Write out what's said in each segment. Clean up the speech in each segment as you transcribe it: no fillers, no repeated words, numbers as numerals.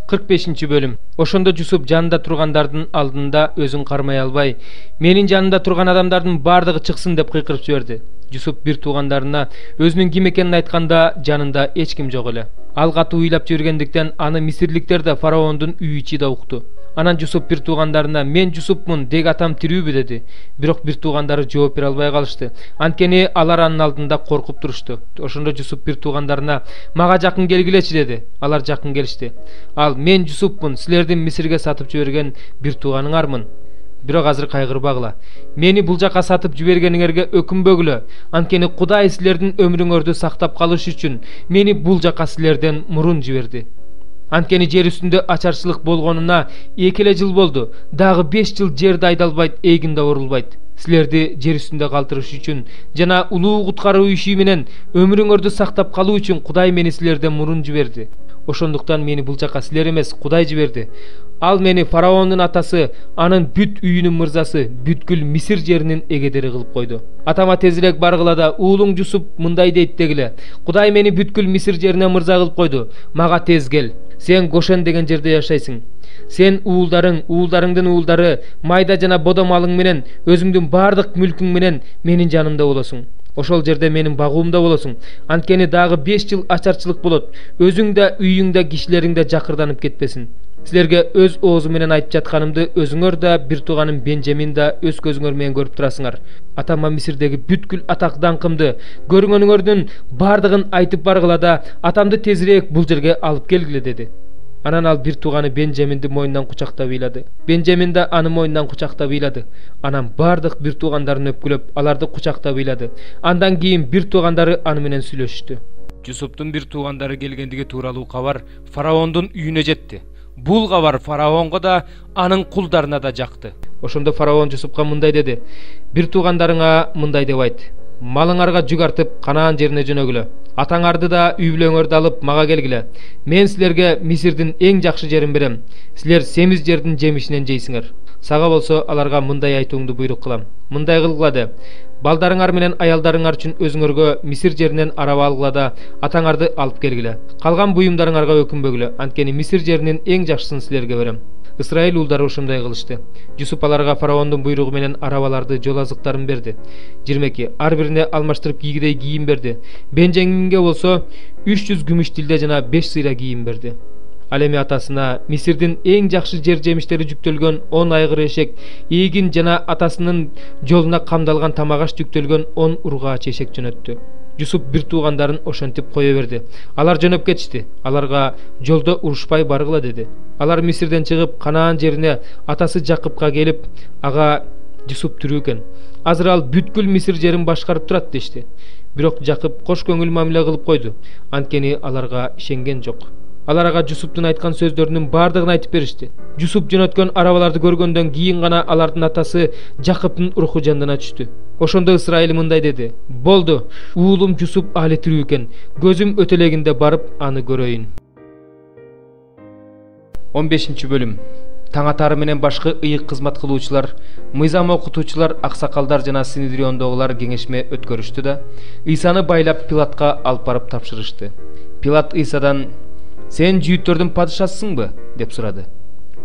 45-бөлүм. Ошондо Жусуп жанында тургандардын алдында өзүн кармай албай, менин жанымда турган адамдардын бардыгы чыксын деп кыйкырып жиберди. Жусуп бир туугандарына өзүнүн ким экенин айтканда жанында эч ким жок эле. Ал катуу ыйлап жибергендиктен аны мисирликтер да фараондун үй ичи да укту. Анан Жусуп бир туугандарына "Мен Жусупмун, деги атам тирүүбү" деди. Бирок бир туугандары жооп бере албай калышты. Анткени алар анын алдында коркуп турушту. Ошондо Жусуп бир туугандарына "Мага жакын келгилечи" деди. Алар жакын келишти. Ал "Мен Жусупмун, силердин Мисирге сатып жиберген бир тууганыңармын. Бирок азыр кайгырбагыла. Мени бул жака сатып жибергениңерге өкүнбөгүлө. Анткени Кудай силердин өмүрүңөрдү сактап калыш үчүн мени бул жака силерден мурун жиберди. Анткени жер үстүндө ачарчылык болгонуна 2 жыл болду. Дагы 5 жыл жерди айдалбайт, эгин да урулбайт. Силерди жер үстүндө калтырыш үчүн жана улуу куткаруу иши менен өмүрүңөрдү сактап калуу үчүн Кудай мени силерден мурун жиберди. Ошондуктан мени бул жака силер эмес, Кудай жиберди. Ал мени фараондун атасы, анын бүт үйүнүн мырзасы, бүткүл Мисир жеринин эгедери кылып койду. Атама тезирээк баргыла да, уулуң Жусуп мындай дейт дегиле: Кудай мени бүткүл Мисир жерине мырза кылып койду. Мага тез кел. Сен Гошен деген жерде жашайсың. Сен уулдарың, уулдарыңдын уулдары, майда жана бодо малың менен, өзүңдүн бардык мүлкүң менен менин жанымда болосуң. Ошол жерде менин багуумда болосуң. Анткени дагы 5 жыл ачарчылык болот. Өзүң да, үйүң да, кишилериң да жакырданып кетпесин. Силерге өз оозу менен айтып жатканымды өзүңөр да, бир тууганым Бенжамин да өз көзүңөр менен көрүп турасыңар. Атама Мисирдеги бүткүл атак даңкымды, көргөнүңөрдүн бардыгын айтып баргыла да, атамды тезирээк бул жерге алып келгиле деди. Анан ал бир тууганы Бенжаминди мойнунан кучактап ыйлады. Бенжамин да аны мойнунан кучактап ыйлады. Анан бардык бир туугандарын өпкүлөп, аларды кучактап ыйлады. Андан кийин бир туугандары аны менен сүйлөшүштү. Жусуптун бир туугандары келгендиги тууралуу кабар фараондун үйүнө жетти. Бул кабар фараонго да, анын кулдарына да жакты. Ошондо фараон Жусупка мындай деди: бир туугандарыңа мындай деп айт: малыңарга жүк артып Канаан жерине жөнөгүлө. Атаңарды да, үй бүлөңөрдү алып мага келгиле. Мен силерге Мисирдин эң жакшы жерин берем. Силер семиз жердин жемишинен жейсиңер. Сага болсо аларга мындай айтууңду буйрук кылам. Мындай кылгыла де: балдарыңар менен аялдарыңар үчүн өзүңөргө Мисир жеринен араба алгыла да, атаңарды алып келгиле. Калган буюмдарыңарга өкүнбөгүлө, анткени Мисир жеринин эң жакшысын силерге берем. Исраил уулдары ошондой кылышты. Жусуп аларга фараондун буйругу менен арабаларды, жол азыктарын берди. 22. Ар бирине алмаштырып кийгидей кийим берди. Бенжаминге болсо 300 күмүш тилде жана 5 сыйра кийим берди. Ал эми атасына Мисирдин эң жакшы жер жемиштери жүктөлгөн 10 айгыр эшек, эгин жана атасынын жолуна камдалган тамагаш жүктөлгөн 10 ургаач эшек жөнөттү. Жусуп бир туугандарын ошентип кое берди. Алар жөнөп кетишти. Аларга жолдо урушпай баргыла деди. Алар Мисирден чыгып Канаан жерине атасы Жакыпка келип, ага Жусуп тирүү экен. Азыр ал бүткүл Мисир жерин башкарып турат дешти. Бирок Жакып кош көңүл мамиле кылып койду. Анткени аларга ишенген жок. Алар ага Жусуптун айткан сөздөрүнүн бардыгын айтып беришти. Жусуп жөнөткөн арабаларды көргөндөн кийин гана алардын атасы Жакыптын руху жандана түштү. Ошондо Исраил мындай деди: болду, уулум Жусуп али тирүү экен. Көзүм өтөлегинде барып аны көрөйүн. 15-бөлүм. Таң атары менен башкы ыйык кызмат кылуучулар, мыйзам окутуучулар, аксакалдар жана Синедриондогулар кеңешме өткөрүштү да, Ыйсаны байлап Пилатка алып барып тапшырышты. Пилат Ыйсадан: сен жүйүттөрдүн падышасысыңбы? Деп сурады.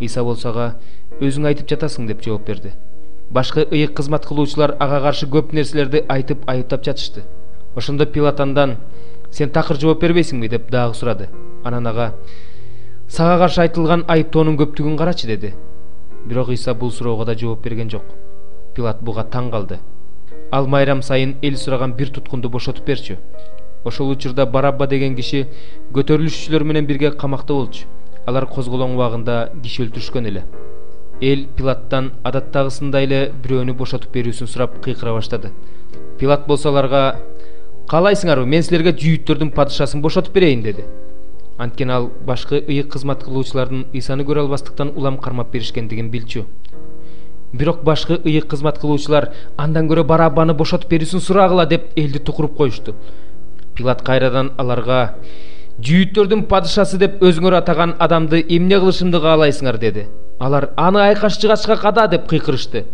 Ыйса болсо ага: өзүң айтып жатасың деп жооп берди. Башкы ыйык кызмат кылуучулар ага каршы көп нерселерди айтып айыптап жатышты. Ошондо Пилат андан: сен такыр жооп бербейсиңби? Деп дагы сурады. Анан ага: сага каршы айтылган айыптоонун көптүгүн карачы деди. Бирок Ыйса бул суроого да жооп берген жок. Пилат буга таң калды. Ал майрам сайын эл сураган бир туткунду бошотуп берчү. Ошол учурда Барабба деген киши көтөрүлүшчүлөр менен бирге камакта болчу. Алар козголоң убагында киши өлтүрүшкөн эле. Эл Пилаттан адаттагысындай эле бирөөнү бошотуп берүүсүн сурап кыйкыра баштады. Пилат болсо аларга: каалайсыңарбы, мен силерге жүйүттөрдүн падышасын бошотуп берейин деди. Анткени ал башкы ыйык кызмат кылуучулардын Ыйсаны көрө албастыктан улам кармап беришкендигин билчү. Бирок башкы ыйык кызмат кылуучулар андан көрө Бараббаны бошотуп берүүсүн сурагыла деп элди тукуруп коюшту. Пилат кайрадан аларга: жүйүттөрдүн падышасы деп өзүңөр атаган адамды эмне кылышымды каалайсыңар деди. Алар: аны айкаш-чыгачка када деп кыйкырышты.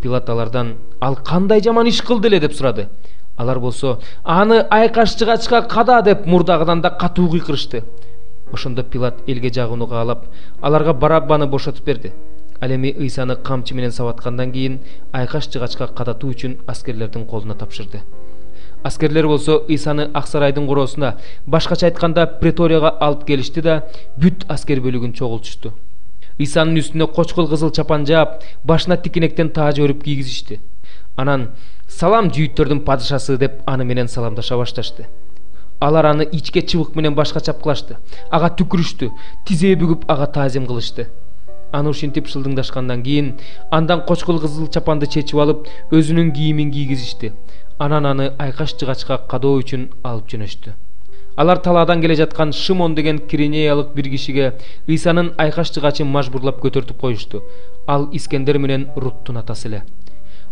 Пилат алардан: ал кандай жаман иш кылды эле деп сурады. Алар болсо: аны айкаш-чыгачка када деп мурдагыдан да катуу кыйкырышты. Ошондо Пилат элге жагууну каалап, аларга Бараббаны бошотуп берди. Ал эми Ыйсаны камчы менен сабаткандан кийин айкаш жыгачка кадатуу үчүн аскерлердин колуна тапшырды. Аскерлер болсо Ыйсаны Ак сарайдын короосуна, башкача айтканда преторияга алып келишти да бүт аскер бөлүгүн чогултушту. Ыйсанын үстүнө кочкул кызыл чапан жаап, башына тикенектен тааж өрүп кийгизишти. Анан «Салам жүйүттөрдүн падышасы» деп аны менен саламдаша башташты. Алар аны ичке чыбык менен башка чапкылашты. Ага түкүрүштү, тизее бүгүп ага таазим кылышты. Аны ушинтип шылдыңдашкандан кийин андан кочкул кызыл чапанды чечип алып, өзүнүн кийимин кийгизишти. Анан аны айкаш жыгачка кадоо үчүн алып жөнөштү. Алар талаадан келе жаткан Шимон деген Киринеялык бир кишиге Ыйсанын айкаш жыгачын мажбурлап көтөртүп коюшту. Ал Искендер менен Руттун атасы эле.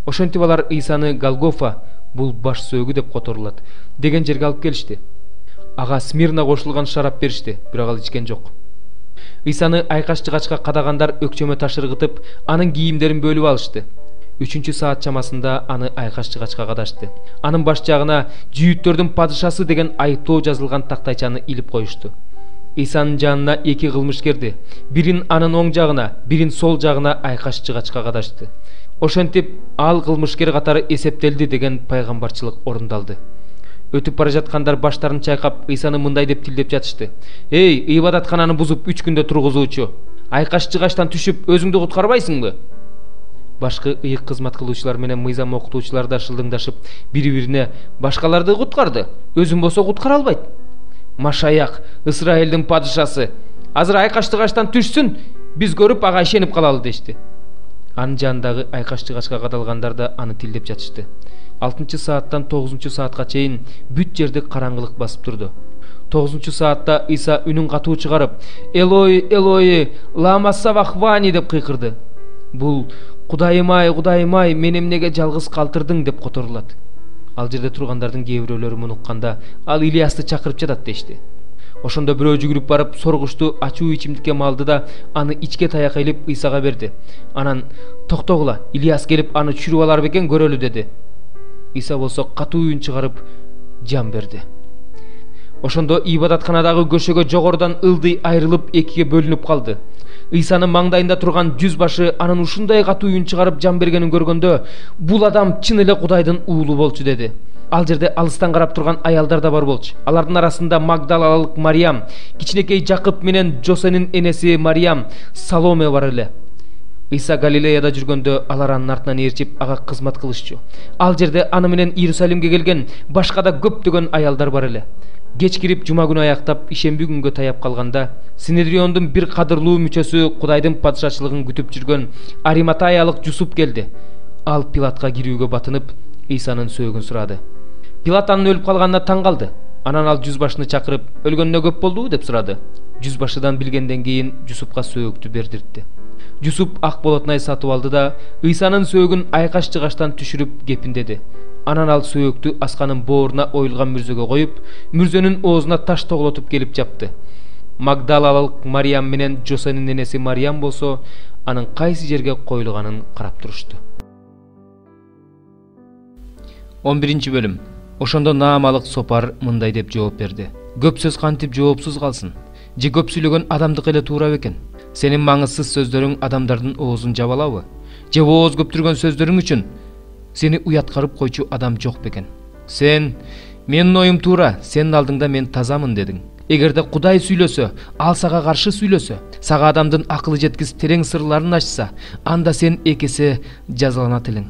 Ошентип алар Ыйсаны Голгофа, бул баш сөөгү деп которулат, деген жерге алып келишти. Ага Смирна кошулган шарап беришти, бирок ал ичкен жок. Ыйсаны айкаш жыгачка кадагандар өкчөмө ташыргытып, анын кийимдерин бөлүп алышты. 3 саат чамасында аны айкаш жыгачка кадашты. Анын баш жагына «Жүйүттөрдүн падышасы» деген айыптоо жазылган тактайчаны илип коюшту. Ыйсанын жанына 2 кылмышкерди, бирин анын оң жагына, бирин сол жагына айкаш жыгачка кадашты. Ошентип ал кылмышкер катары эсептелди деген пайгамбарчылык орундалды. Өтүп бара жаткандар баштарын чайкап Ыйсаны мындай деп тилдеп жатышты: «Эй, ибадаткананы бузуп 3 күндө тургузуучу, айкаш жыгачтан түшүп өзүңдү куткарбайсыңбы?» Башкы ыйык кызмат кылуучулар менен мыйзам окутуучулар да шылдыңдашып, бири-бирине: «Башкаларды куткарды, өзүн болсо куткара албайт. Машаяк, Израилдин падышасы, азыр айкаш жыгачтан түшсүн, биз көрүп ага ишенип калалы» дешти. Анын жанындагы айкаш жыгачка кадалгандар да аны тилдеп жатышты. 6 сааттан 9 саатка чейин бүт жерди караңгылык басып турду. 9 саатта Ыйса үнүн катуу чыгарып: «Элой, Элой, лама савахвани» деп кыйкырды. Бул «Кудайым-ай, Кудайым-ай, мени эмнеге жалгыз калтырдың» деп которулат. Ал жерде тургандардын кээ бирөөлөрү муну укканда ал Илиясты чакырып жатат дешти. Ошондо бирөө жүгүрүп барып соргучту ачуу ичимдикке малды да аны ичке таяк илип Ыйсага берди. Анан «Токтогула, Илияс келип аны чүрүп алар бекен, көрөлү» деди. Ыйса болсо катуу үн чыгарып жан берди. Ошондо ибадатканадагы көшөгө жогорудан ылдый айрылып 2ге бөлүнүп калды. Ыйсанын маңдайында турган жүз башы анын ушундай катуу үн чыгарып жан бергенин көргөндө «Бул адам чын эле Кудайдын уулу болчу» деди. Ал жерде алыстан карап турган аялдар да бар болчу. Алардын арасында Магдалалык Мариям, кичинекей Жакып менен Жосенин энеси Мариям, Саломе бар эле. Ыйса Галилеяда жүргөндө алар анын артынан ээрчип ага кызмат кылышчу. Ал жерде аны менен Иерусалимге келген башка да көптөгөн аялдар бар эле. Кеч кирип жума күнү аяктап ишемби күнгө таяп калганда Синедриондун бир кадырлуу мүчөсү, Кудайдын падышачылыгын күтүп жүргөн Ариматаялык Жусуп келди. Ал Пилатка кирүүгө батынып Ыйсанын сөөгүн сурады. Пилат анын өлүп калганына таң калды. Анан ал жүзбашыны чакырып, «Өлгөнүнө көп болдубу?» деп сурады. Жүзбашыдан билгенден кийин Жусупка сөөгүтү бердиртти. Жусуп ак болотнай сатып алды да Ыйсанын сөөгүн айкаш жыгачтан түшүрүп кепиндеди. Анан ал сөөгүтү асканын бооруна оюлган мүрзөгө коюп, мүрзөнүн оозуна таш тоглотуп келип жапты. Магдалалык Мариям менен Жосенин энеси Мариям болсо анын кайсы жерге коюлганын карап турушту. 11 бөлүм. Ошондо наамалык Сопар мындай деп жооп берди: «Көп сөз кантип жоопсуз калсын? Же көп сүйлөгөн адамдык эле туура бекен? Сенин маңызсыз сөздөрүң адамдардын оозун жабалабы? Же ооз көптүргөн сөздөрүң үчүн сени уяткарып койчу адам жок бекен? Сен, менин оюм туура, сенин алдыңда мен тазамын дедиң. Эгерде Кудай сүйлөсө, ал сага каршы сүйлөсө, сага адамдын акылы жеткис терең сырларын ачса, анда сен экесе жазаланат элең.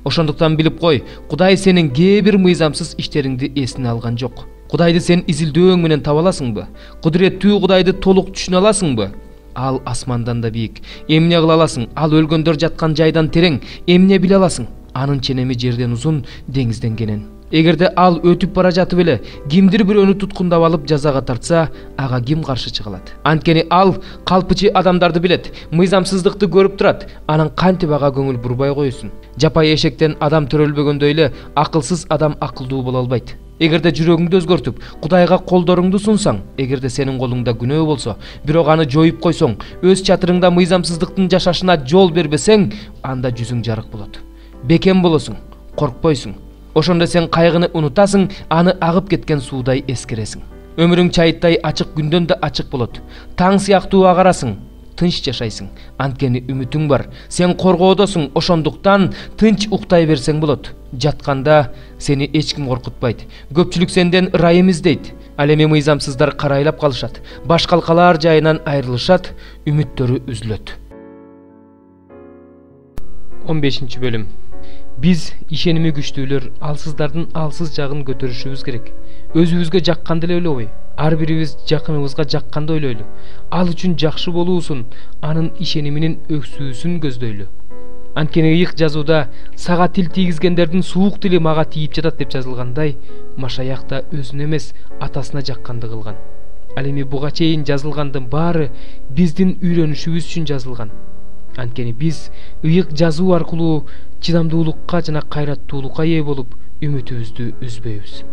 Ошондуктан билип кой, Кудай сенин кээ бир мыйзамсыз иштериңди эсине алган жок. Кудайды сен изилдөөң менен таба аласыңбы? Кудуреттүү Кудайды толук түшүнө аласыңбы? Ал асмандан да бийик. Эмне кыла аласың? Ал өлгөндөр жаткан жайдан терең. Эмне биле аласың? Анын ченеми жерден узун, деңизден кенен. Эгерде ал өтүп бара жатып эле кимдир бирөөнү туткундап алып жазага тартса, ага ким каршы чыга алат? Анткени ал калпычы адамдарды билет, мыйзамсыздыкты көрүп турат. Анан кантип ага көңүл бурбай коесун? Жапай эшектен адам төрөлбөгөндөй эле акылсыз адам акылдуу боло албайт. Эгерде жүрөгүңдү өзгөртүп, Кудайга колдоруңду сунсаң, эгерде сенин колуңда күнөө болсо, бирок аны жоюп койсоң, өз чатырыңда мыйзамсыздыктын жашашына жол бербесең, анда жүзүң жарык болот. Бекем болосуң, коркпойсуң. Ошондо сен кайгыны унутасың, аны агып кеткен суудай эскересиң. Өмүрүң чайыттай ачык күндөн да ачык болот. Таң сыяктуу агарасың, тынч жашайсың. Анткени үмүтүң бар. Сен коргоодосуң, ошондуктан тынч уктай берсең болот. Жатканда сени эч ким коркутпайт. Көпчүлүк сенден ырайым издейт. Ал эми мыйзамсыздар карайлап калышат. Баш калкалар жайынан айрылышат, үмүттөрү үзүлөт. 15 бөлүм. Биз ишеними күчтүүлөр алсыздардын алсыз жагын көтөрүшүбүз керек. Өзүбүзгө жакканды эле ойлобой, ар бирибиз жакыныбызга жакканды ойлойлу. Ал үчүн жакшы болуусун, анын ишениминин өксүүсүн көздөйлү. Анткени ыйык жазууда сага тил тийгизгендердин суук тили мага тийип жатат деп жазылгандай, Машаяк да өзүнө эмес, атасына жакканды кылган. Ал эми буга чейин жазылгандын баары биздин үйрөнүшүбүз үчүн жазылган. Анткени биз ыйык жазуу аркылуу чыдамдуулукка жана кайраттуулукка ээ болуп, үмүтүбүздү үзбөйбүз.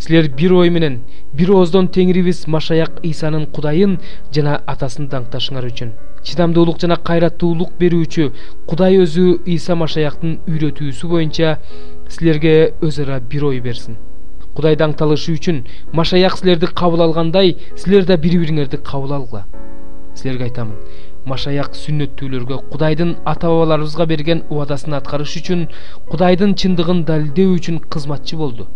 Силер бир ой менен, бир ооздон Теңирибиз Машаяк Ыйсанын Кудайын жана атасын даңкташыңар үчүн. Чыдамдуулук жана кайраттуулук берүүчү Кудай өзү Ыйса Машаяктын үйрөтүүсү боюнча силерге өз ара бир ой берсин. Кудай даңкталышы үчүн Машаяк силерди кабыл алгандай, силер да бири-бириңерди кабыл алгыла. Силерге айтамын, Машаяк сүннөттүүлөргө Кудайдын ата-бабаларыбызга берген убадасын аткарыш үчүн, Кудайдын чындыгын далилдөө үчүн кызматчы болду.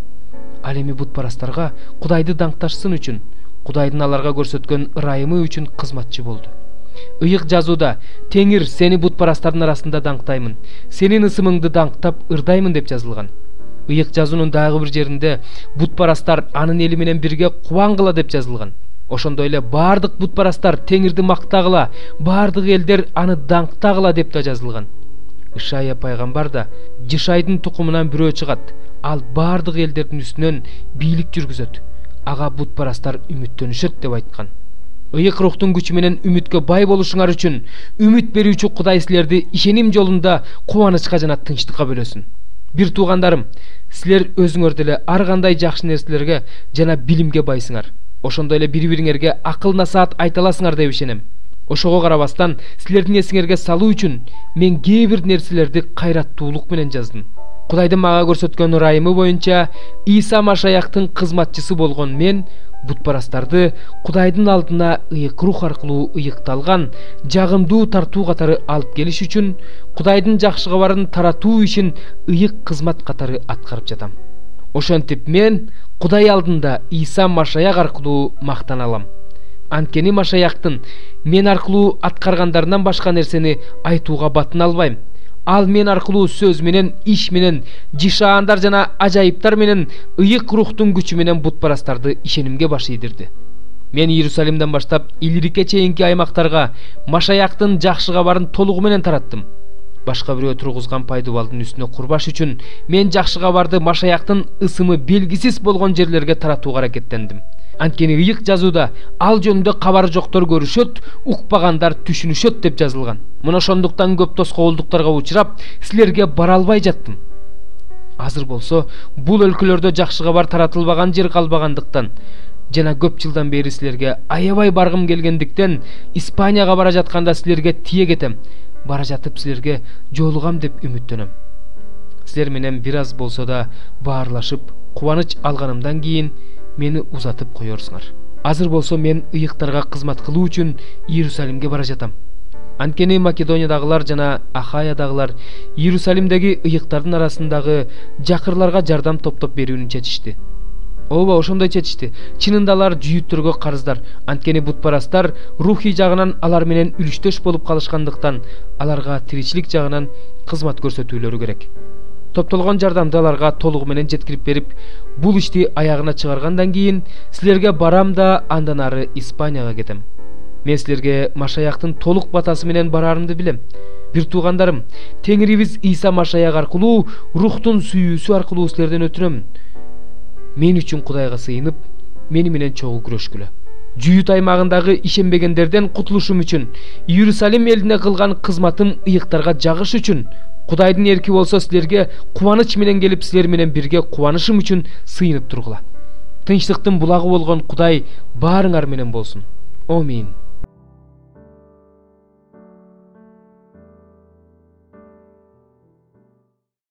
Ал эми бутпарастарга Кудайды даңкташсын үчүн, Кудайдын аларга көрсөткөн ырайымы үчүн кызматчы болду. Ыйык жазууда Теңир сени бутпарастардын арасында даңктаймын, сенин ысымыңды даңктап ырдаймын деп жазылган. Ыйык жазуунун дагы бир жеринде бутпарастар анын эли менен бирге кубангыла деп жазылган. Ошондой эле бардык бутпарастар Теңирди мактагыла, бардык элдер аны даңктагыла деп да жазылган. Ишая пайгамбар да Жишайдын тукумунан бирөө чыгат, ал бардык элдердин үстүнөн бийлик жүргүзөт. Ага бутпарастар үмүттөнүшөт деп айткан. Ыйык рухтун күчү менен үмүткө бай болушуңар үчүн үмүт берүүчү Кудай силерди ишеним жолунда кубанычка жана тынчтыкка бөлөсүн. Бир туугандарым, силер өзүңөр деле ар кандай жакшы нерселерге жана билимге байсыңар. Ошондой эле бири-бириңерге акыл насаат айта аласыңар деп ишенем. Ошого карабастан силердин эсиңерге салуу үчүн мен кээ бир нерселерди кайраттуулук менен жаздым. Кудайдын мага көрсөткөн ырайымы боюнча Ыйса Машаяктын кызматчысы болгон мен бутпарастарды Кудайдын алдына ыйык рух аркылуу ыйыкталган жагымдуу тартуу катары алып келиш үчүн Кудайдын жакшы кабарын таратуу ишин ыйык кызмат катары аткарып жатам. Ошентип мен Кудай алдында Ыйса Машаяк аркылуу мактана алам. Анткени Машаяктын мен аркылуу аткаргандарынан башка нерсени айтууга батын албайм. Ал мен аркылуу сөз менен, иш менен, жишаандар жана ажайыптар менен ыйык рухтун күчү менен бутпарастарды ишенимге баш ийдирди. Мен Иерусалимден баштап Илирикке чейинки аймактарга Машаяктын жакшы кабарын толугу менен тараттым. Башка бирөө тургузган пайдубалдын үстүнө курбаш үчүн мен жакшы кабарды Машаяктын ысымы белгисиз болгон жерлерге таратууга аракеттендим. Анткени ыйык жазууда ал жөнүндө кабары жоктор көрүшөт, укпагандар түшүнүшөт деп жазылган. Мына ошондуктан көп тоскоолдуктарга учурап, силерге бара албай жаттым. Азыр болсо, бул өлкөлөрдө жакшы кабар таратылбаган жер калбагандыктан жана көп жылдан бери силерге аябай баргым келгендиктен Испанияга бара жатканда силерге тие кетем. Бара жатып силерге жолугам деп үмүттөнөм. Силер менен бир аз болсо да баарлашып, кубаныч алганымдан кийин мени узатып коерсуңар. Азыр болсо мен ыйыктарга кызмат кылуу үчүн Иерусалимге бара жатам. Анткени Македониядагылар жана Ахаядагылар Иерусалимдеги ыйыктардын арасындагы жакырларга жардам топтоп берүүнү чечишти. Ооба, ошондой чечишти. Чынында алар жүйүттөргө карыздар. Анткени бутпарастар рухий жагынан алар менен үлүштөш болуп калышкандыктан аларга тиричилик жагынан кызмат көрсөтүүлөрү керек. Топтолгон жардамды аларга толугу менен жеткирип берип, бул ишти аягына чыгаргандан кийин силерге барам да андан ары Испанияга кетем. Мен силерге Машаяктын толук батасы менен барарымды билем. Бир туугандарым, Теңирибиз Ыйса Машаяк аркылуу рухтун сүйүүсү аркылуу силерден өтүнөм. Мен үчүн Кудайга сыйынып, мени менен чогуу күрөшкүлө. Жүйүт аймагындагы ишенбегендерден кутулушум үчүн, Иерусалим элине кылган кызматым ыйыктарга жагыш үчүн, Кудайдын эрки болсо силерге кубаныч менен келип силер менен бирге кубанышым үчүн сыйынып тургула. Тынчтыктын булагы болгон Кудай баарыңар менен болсун. Амин.